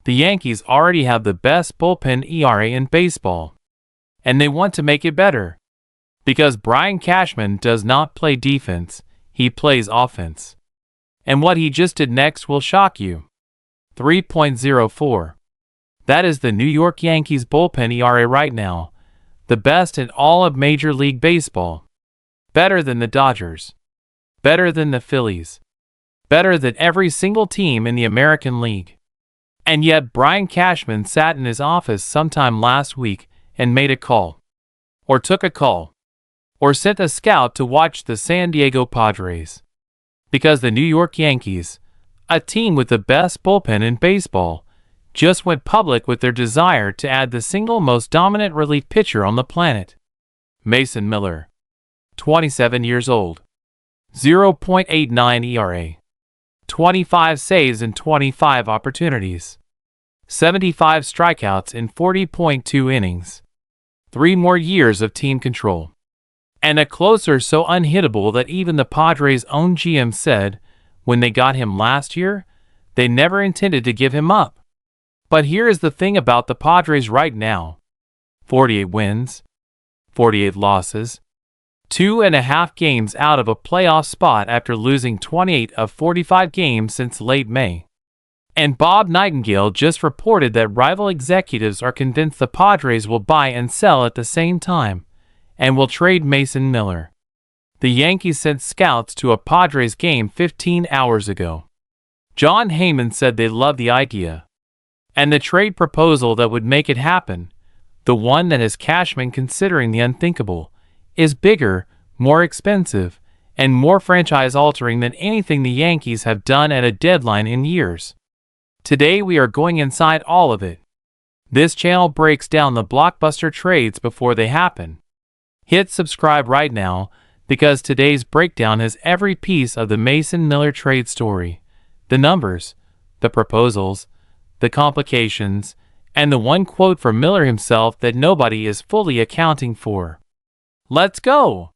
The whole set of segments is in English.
The Yankees already have the best bullpen ERA in baseball, and they want to make it better. Because Brian Cashman does not play defense, he plays offense. And what he just did next will shock you. 3.04. That is the New York Yankees bullpen ERA right now, the best in all of Major League Baseball. Better than the Dodgers. Better than the Phillies. Better than every single team in the American League. And yet Brian Cashman sat in his office sometime last week and made a call. Or took a call. Or sent a scout to watch the San Diego Padres. Because the New York Yankees, a team with the best bullpen in baseball, just went public with their desire to add the single most dominant relief pitcher on the planet. Mason Miller. 27 years old. 0.89 ERA. 25 saves in 25 opportunities. 75 strikeouts in 40.2 innings. 3 more years of team control. And a closer so unhittable that even the Padres' own GM said, when they got him last year, they never intended to give him up. But here is the thing about the Padres right now. 48 wins. 48 losses. 2.5 games out of a playoff spot after losing 28 of 45 games since late May. And Bob Nightengale just reported that rival executives are convinced the Padres will buy and sell at the same time, and will trade Mason Miller. The Yankees sent scouts to a Padres game 15 hours ago. Jon Heyman said they love the idea. And the trade proposal that would make it happen, the one that has Cashman considering the unthinkable, is bigger, more expensive, and more franchise-altering than anything the Yankees have done at a deadline in years. Today we are going inside all of it. This channel breaks down the blockbuster trades before they happen. Hit subscribe right now, because today's breakdown has every piece of the Mason Miller trade story, the numbers, the proposals, the complications, and the one quote from Miller himself that nobody is fully accounting for. Let's go!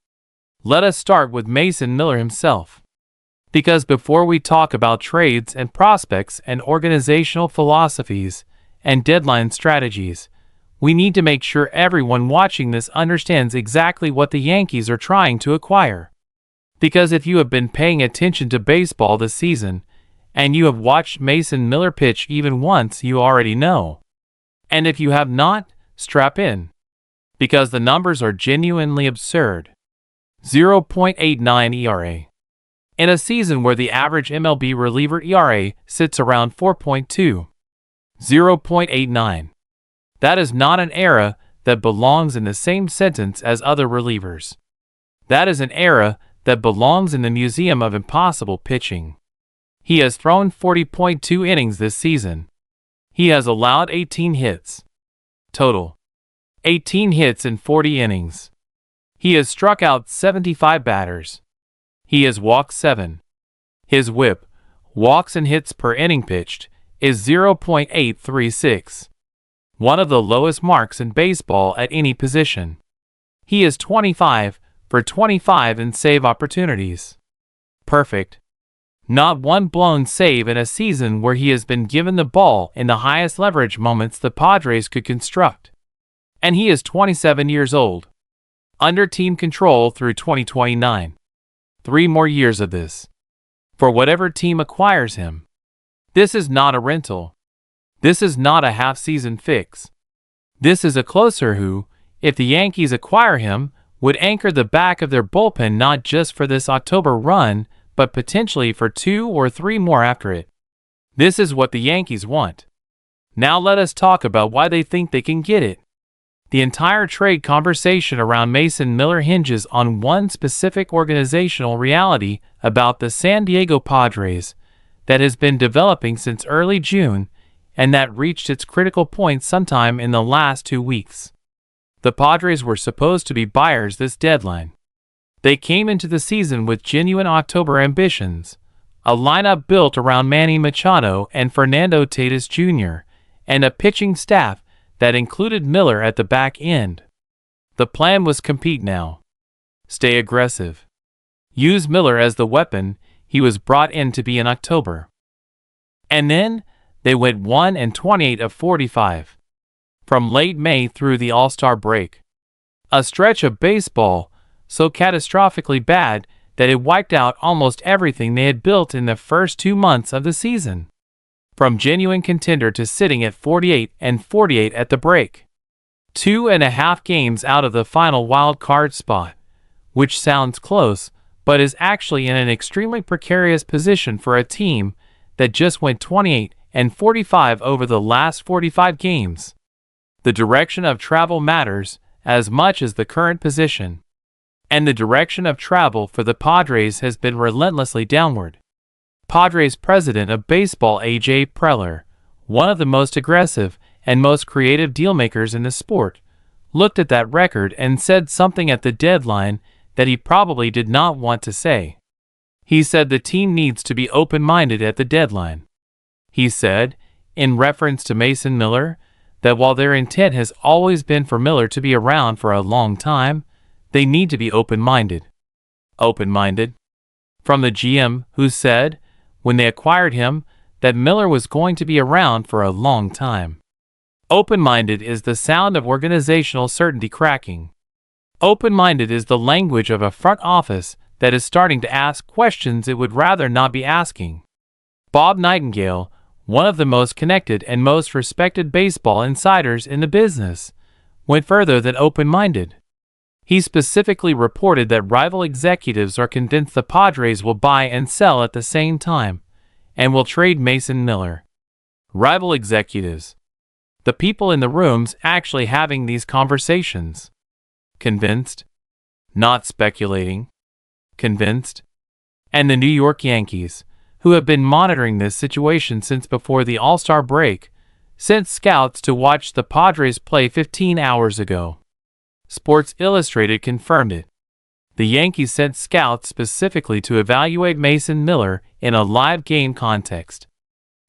Let us start with Mason Miller himself. Because before we talk about trades and prospects and organizational philosophies and deadline strategies, we need to make sure everyone watching this understands exactly what the Yankees are trying to acquire. Because if you have been paying attention to baseball this season, and you have watched Mason Miller pitch even once, you already know. And if you have not, strap in. Because the numbers are genuinely absurd. 0.89 ERA. In a season where the average MLB reliever ERA sits around 4.2. 0.89. That is not an era that belongs in the same sentence as other relievers. That is an era that belongs in the Museum of Impossible Pitching. He has thrown 40.2 innings this season. He has allowed 18 hits. Total. 18 hits in 40 innings. He has struck out 75 batters. He has walked 7. His whip, walks and hits per inning pitched, is 0.836. One of the lowest marks in baseball at any position. He is 25 for 25 in save opportunities. Perfect. Not one blown save in a season where he has been given the ball in the highest leverage moments the Padres could construct. And he is 27 years old. Under team control through 2029. 3 more years of this. For whatever team acquires him. This is not a rental. This is not a half-season fix. This is a closer who, if the Yankees acquire him, would anchor the back of their bullpen not just for this October run, but potentially for 2 or 3 more after it. This is what the Yankees want. Now let us talk about why they think they can get it. The entire trade conversation around Mason Miller hinges on one specific organizational reality about the San Diego Padres that has been developing since early June and that reached its critical point sometime in the last 2 weeks. The Padres were supposed to be buyers this deadline. They came into the season with genuine October ambitions, a lineup built around Manny Machado and Fernando Tatis Jr., and a pitching staff that included Miller at the back end. The plan was compete now. Stay aggressive. Use Miller as the weapon he was brought in to be in October. And then, They went 1-28 of 45. From late May through the All-Star break. A stretch of baseball so catastrophically bad that it wiped out almost everything they had built in the first 2 months of the season. From genuine contender to sitting at 48-48 at the break. 2.5 games out of the final wild card spot, which sounds close, but is actually in an extremely precarious position for a team that just went 28-45 over the last 45 games. The direction of travel matters as much as the current position. And the direction of travel for the Padres has been relentlessly downward. Padres president of baseball A.J. Preller, one of the most aggressive and most creative dealmakers in the sport, looked at that record and said something at the deadline that he probably did not want to say. He said the team needs to be open-minded at the deadline. He said, in reference to Mason Miller, that while their intent has always been for Miller to be around for a long time, they need to be open-minded. Open-minded? From the GM, who said, when they acquired him, that Miller was going to be around for a long time. Open-minded is the sound of organizational certainty cracking. Open-minded is the language of a front office that is starting to ask questions it would rather not be asking. Bob Nightengale, one of the most connected and most respected baseball insiders in the business, went further than open-minded. He specifically reported that rival executives are convinced the Padres will buy and sell at the same time, and will trade Mason Miller. Rival executives. The people in the rooms actually having these conversations. Convinced? Not speculating. Convinced? And the New York Yankees, who have been monitoring this situation since before the All-Star break, sent scouts to watch the Padres play 15 hours ago. Sports Illustrated confirmed it. The Yankees sent scouts specifically to evaluate Mason Miller in a live game context.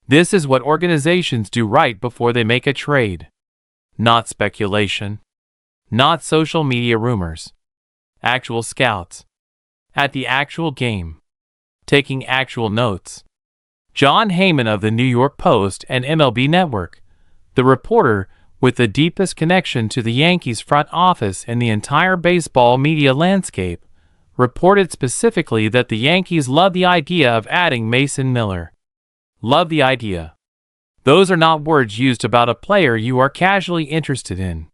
This is what organizations do right before they make a trade. Not speculation. Not social media rumors. Actual scouts. At the actual game. Taking actual notes. Jon Heyman of the New York Post and MLB Network, the reporter with the deepest connection to the Yankees front office in the entire baseball media landscape, reported specifically that the Yankees love the idea of adding Mason Miller. Love the idea. Those are not words used about a player you are casually interested in.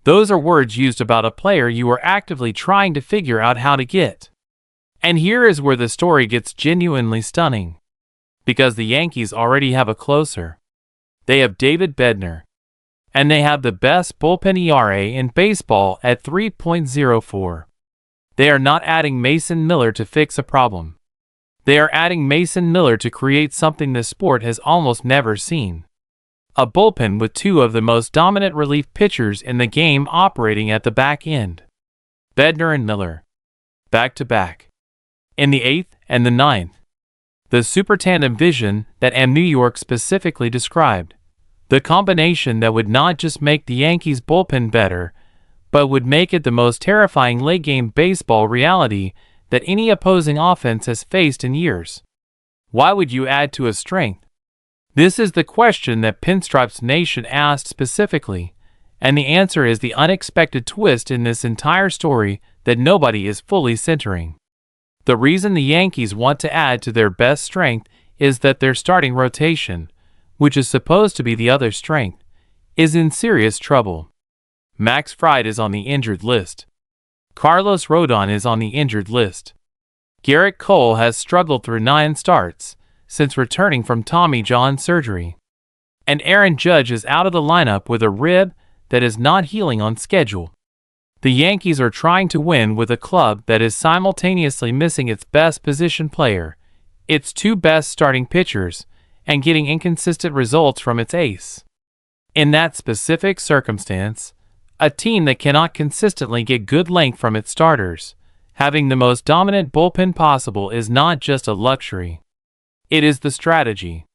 Those are words used about a player you are actively trying to figure out how to get. And here is where the story gets genuinely stunning. Because the Yankees already have a closer. They have David Bednar. And they have the best bullpen ERA in baseball at 3.04. They are not adding Mason Miller to fix a problem. They are adding Mason Miller to create something the sport has almost never seen. A bullpen with two of the most dominant relief pitchers in the game operating at the back end. Bednar and Miller. Back to back. In the 8th and the 9th. The super tandem vision that New York specifically described. The combination that would not just make the Yankees bullpen better, but would make it the most terrifying late-game baseball reality that any opposing offense has faced in years. Why would you add to a strength? This is the question that Pinstripes Nation asked specifically, and the answer is the unexpected twist in this entire story that nobody is fully centering. The reason the Yankees want to add to their best strength is that their starting rotation, which is supposed to be the other strength, is in serious trouble. Max Fried is on the injured list. Carlos Rodon is on the injured list. Garrett Cole has struggled through 9 starts since returning from Tommy John surgery. And Aaron Judge is out of the lineup with a rib that is not healing on schedule. The Yankees are trying to win with a club that is simultaneously missing its best position player, its 2 best starting pitchers, and getting inconsistent results from its ace. In that specific circumstance, a team that cannot consistently get good length from its starters, having the most dominant bullpen possible is not just a luxury. It is the strategy.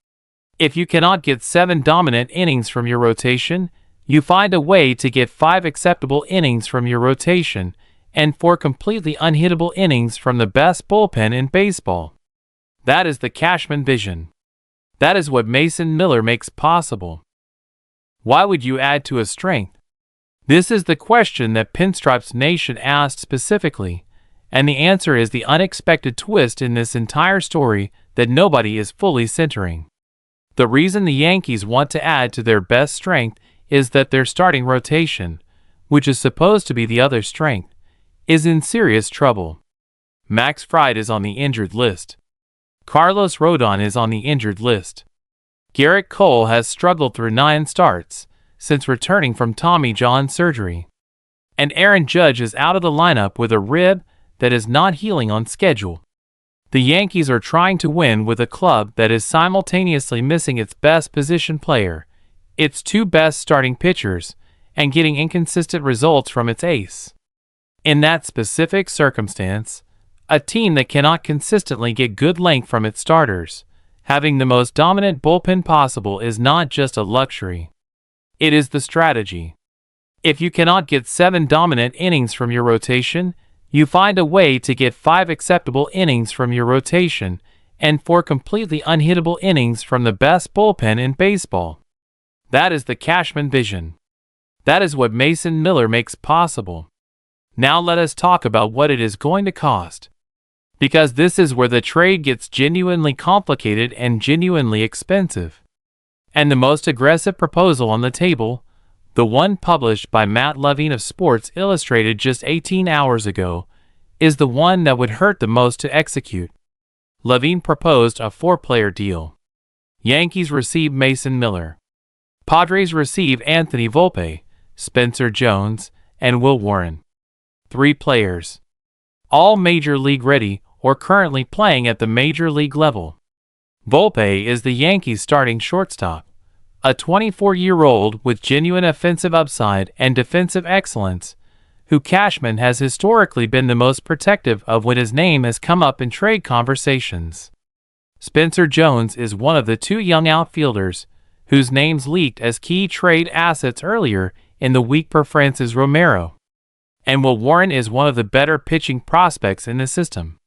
If you cannot get 7 dominant innings from your rotation, you find a way to get 5 acceptable innings from your rotation and 4 completely unhittable innings from the best bullpen in baseball. That is the Cashman vision. That is what Mason Miller makes possible. Why would you add to a strength? This is the question that Pinstripes Nation asked specifically, and the answer is the unexpected twist in this entire story that nobody is fully centering. The reason the Yankees want to add to their best strength is that their starting rotation, which is supposed to be the other strength, is in serious trouble. Max Fried is on the injured list. Carlos Rodon is on the injured list. Garrett Cole has struggled through 9 starts since returning from Tommy John surgery. And Aaron Judge is out of the lineup with a rib that is not healing on schedule. The Yankees are trying to win with a club that is simultaneously missing its best position player, its 2 best starting pitchers, and getting inconsistent results from its ace. In that specific circumstance, a team that cannot consistently get good length from its starters, having the most dominant bullpen possible is not just a luxury. It is the strategy. If you cannot get 7 dominant innings from your rotation, you find a way to get 5 acceptable innings from your rotation and 4 completely unhittable innings from the best bullpen in baseball. That is the Cashman vision. That is what Mason Miller makes possible. Now let us talk about what it is going to cost. Because this is where the trade gets genuinely complicated and genuinely expensive. And the most aggressive proposal on the table, the one published by Matt Levine of Sports Illustrated just 18 hours ago, is the one that would hurt the most to execute. Levine proposed a 4-player deal. Yankees receive Mason Miller. Padres receive Anthony Volpe, Spencer Jones, and Will Warren. 3 players. All Major League ready or currently playing at the Major League level. Volpe is the Yankees' starting shortstop, a 24-year-old with genuine offensive upside and defensive excellence, who Cashman has historically been the most protective of when his name has come up in trade conversations. Spencer Jones is one of the 2 young outfielders whose names leaked as key trade assets earlier in the week per Francis Romero. And Will Warren is one of the better pitching prospects in the system.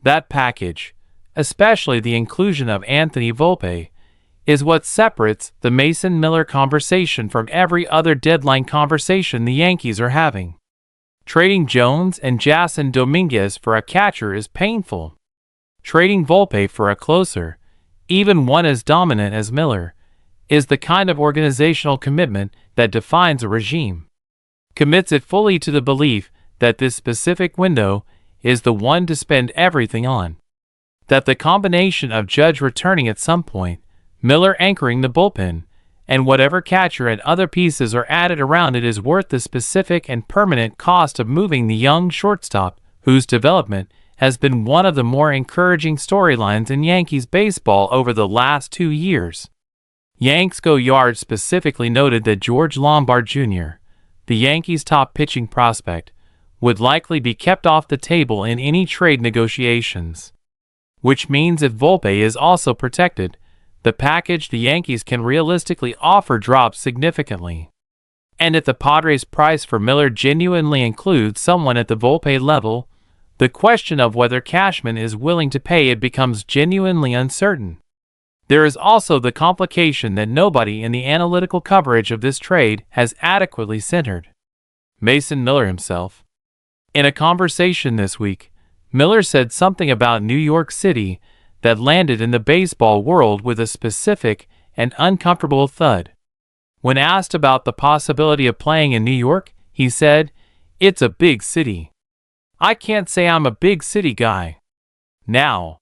That package, especially the inclusion of Anthony Volpe, is what separates the Mason Miller conversation from every other deadline conversation the Yankees are having. Trading Jones and Jason Dominguez for a catcher is painful. Trading Volpe for a closer, even one as dominant as Miller, is the kind of organizational commitment that defines a regime. Commits it fully to the belief that this specific window is the one to spend everything on. That the combination of Judge returning at some point, Miller anchoring the bullpen, and whatever catcher and other pieces are added around it is worth the specific and permanent cost of moving the young shortstop, whose development has been one of the more encouraging storylines in Yankees baseball over the last 2 years. Yanks Go Yard specifically noted that George Lombard Jr., the Yankees' top pitching prospect, would likely be kept off the table in any trade negotiations. Which means if Volpe is also protected, the package the Yankees can realistically offer drops significantly. And if the Padres' price for Miller genuinely includes someone at the Volpe level, the question of whether Cashman is willing to pay it becomes genuinely uncertain. There is also the complication that nobody in the analytical coverage of this trade has adequately centered. Mason Miller himself. In a conversation this week, Miller said something about New York City that landed in the baseball world with a specific and uncomfortable thud. When asked about the possibility of playing in New York, he said, "It's a big city. I can't say I'm a big city guy." Now,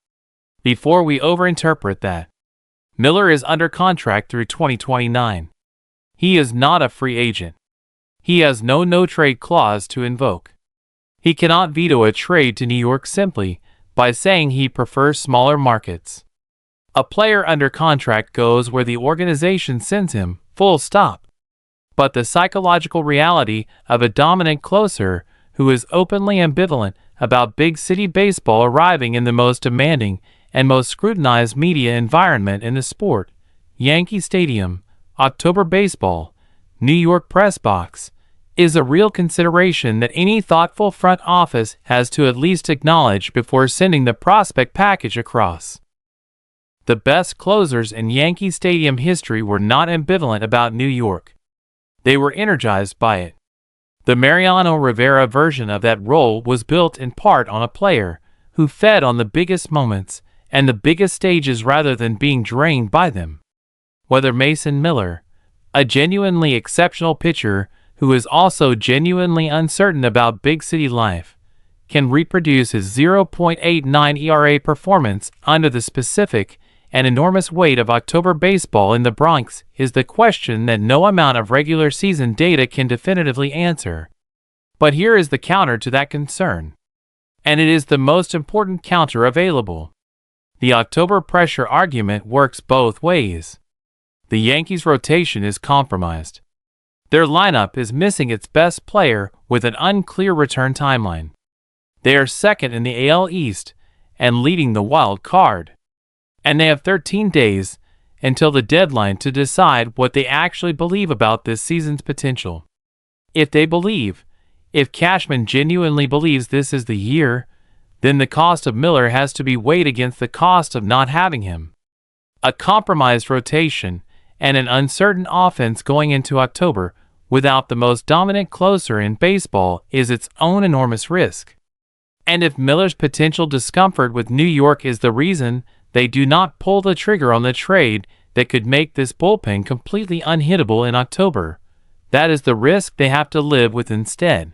before we overinterpret that, Miller is under contract through 2029. He is not a free agent. He has no no-trade clause to invoke. He cannot veto a trade to New York simply by saying he prefers smaller markets. A player under contract goes where the organization sends him, full stop. But the psychological reality of a dominant closer who is openly ambivalent about big city baseball arriving in the most demanding and most scrutinized media environment in the sport, Yankee Stadium, October baseball, New York press box, is a real consideration that any thoughtful front office has to at least acknowledge before sending the prospect package across. The best closers in Yankee Stadium history were not ambivalent about New York. They were energized by it. The Mariano Rivera version of that role was built in part on a player who fed on the biggest moments and the biggest stages rather than being drained by them. Whether Mason Miller, a genuinely exceptional pitcher who is also genuinely uncertain about big city life, can reproduce his 0.89 ERA performance under the specific and enormous weight of October baseball in the Bronx is the question that no amount of regular season data can definitively answer. But here is the counter to that concern. And it is the most important counter available. The October pressure argument works both ways. The Yankees' rotation is compromised. Their lineup is missing its best player with an unclear return timeline. They are second in the AL East and leading the wild card. And they have 13 days until the deadline to decide what they actually believe about this season's potential. If Cashman genuinely believes this is the year, then the cost of Miller has to be weighed against the cost of not having him. A compromised rotation and an uncertain offense going into October without the most dominant closer in baseball is its own enormous risk. And if Miller's potential discomfort with New York is the reason they do not pull the trigger on the trade that could make this bullpen completely unhittable in October, that is the risk they have to live with instead.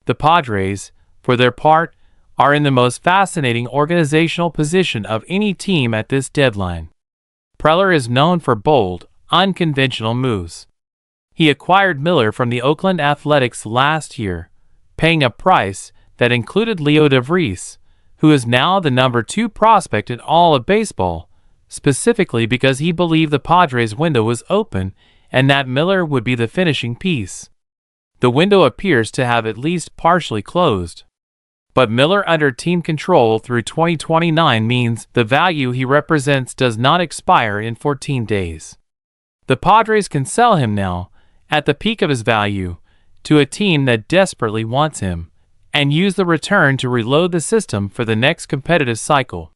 The Padres, for their part, are in the most fascinating organizational position of any team at this deadline. Preller is known for bold, unconventional moves. He acquired Miller from the Oakland Athletics last year, paying a price that included Leo DeVries, who is now the number 2 prospect in all of baseball, specifically because he believed the Padres' window was open and that Miller would be the finishing piece. The window appears to have at least partially closed. But Miller under team control through 2029 means the value he represents does not expire in 14 days. The Padres can sell him now, at the peak of his value, to a team that desperately wants him, and use the return to reload the system for the next competitive cycle.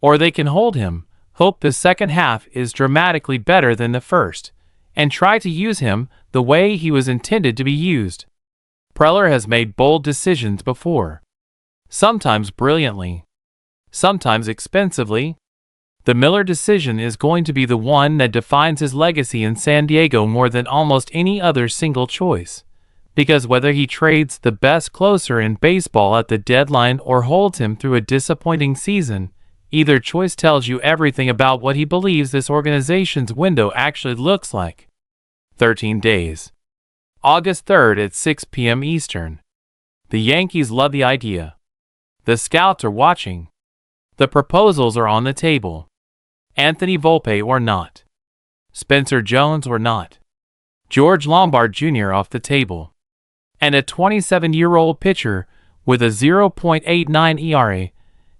Or they can hold him, hope the second half is dramatically better than the first, and try to use him the way he was intended to be used. Preller has made bold decisions before. Sometimes brilliantly. Sometimes expensively. The Miller decision is going to be the one that defines his legacy in San Diego more than almost any other single choice. Because whether he trades the best closer in baseball at the deadline or holds him through a disappointing season, either choice tells you everything about what he believes this organization's window actually looks like. 13 days. August 3rd at 6 p.m. Eastern. The Yankees love the idea. The scouts are watching. The proposals are on the table. Anthony Volpe or not. Spencer Jones or not. George Lombard Jr. off the table. And a 27-year-old pitcher with a 0.89 ERA,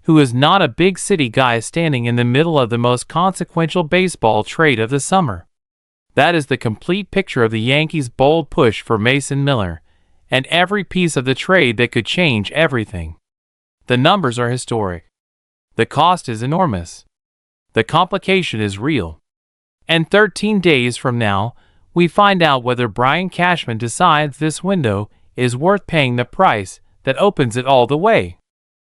who is not a big city guy standing in the middle of the most consequential baseball trade of the summer. That is the complete picture of the Yankees' bold push for Mason Miller, and every piece of the trade that could change everything. The numbers are historic. The cost is enormous. The complication is real. And 13 days from now, we find out whether Brian Cashman decides this window is worth paying the price that opens it all the way.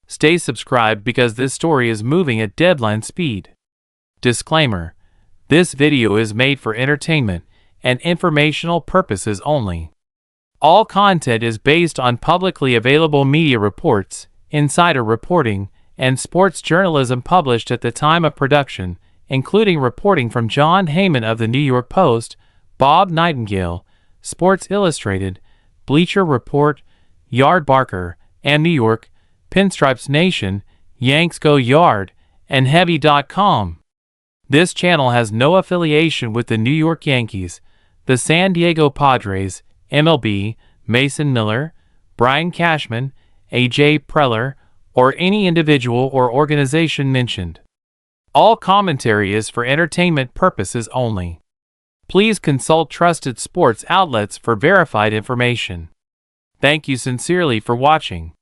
Stay subscribed because this story is moving at deadline speed. Disclaimer: this video is made for entertainment and informational purposes only. All content is based on publicly available media reports, insider reporting, and sports journalism published at the time of production, including reporting from Jon Heyman of the New York Post, Bob Nightengale, Sports Illustrated, Bleacher Report, Yard Barker, and New York, Pinstripes Nation, Yanks Go Yard, and Heavy.com. This channel has no affiliation with the New York Yankees, the San Diego Padres, MLB, Mason Miller, Brian Cashman, A.J. Preller, or any individual or organization mentioned. All commentary is for entertainment purposes only. Please consult trusted sports outlets for verified information. Thank you sincerely for watching.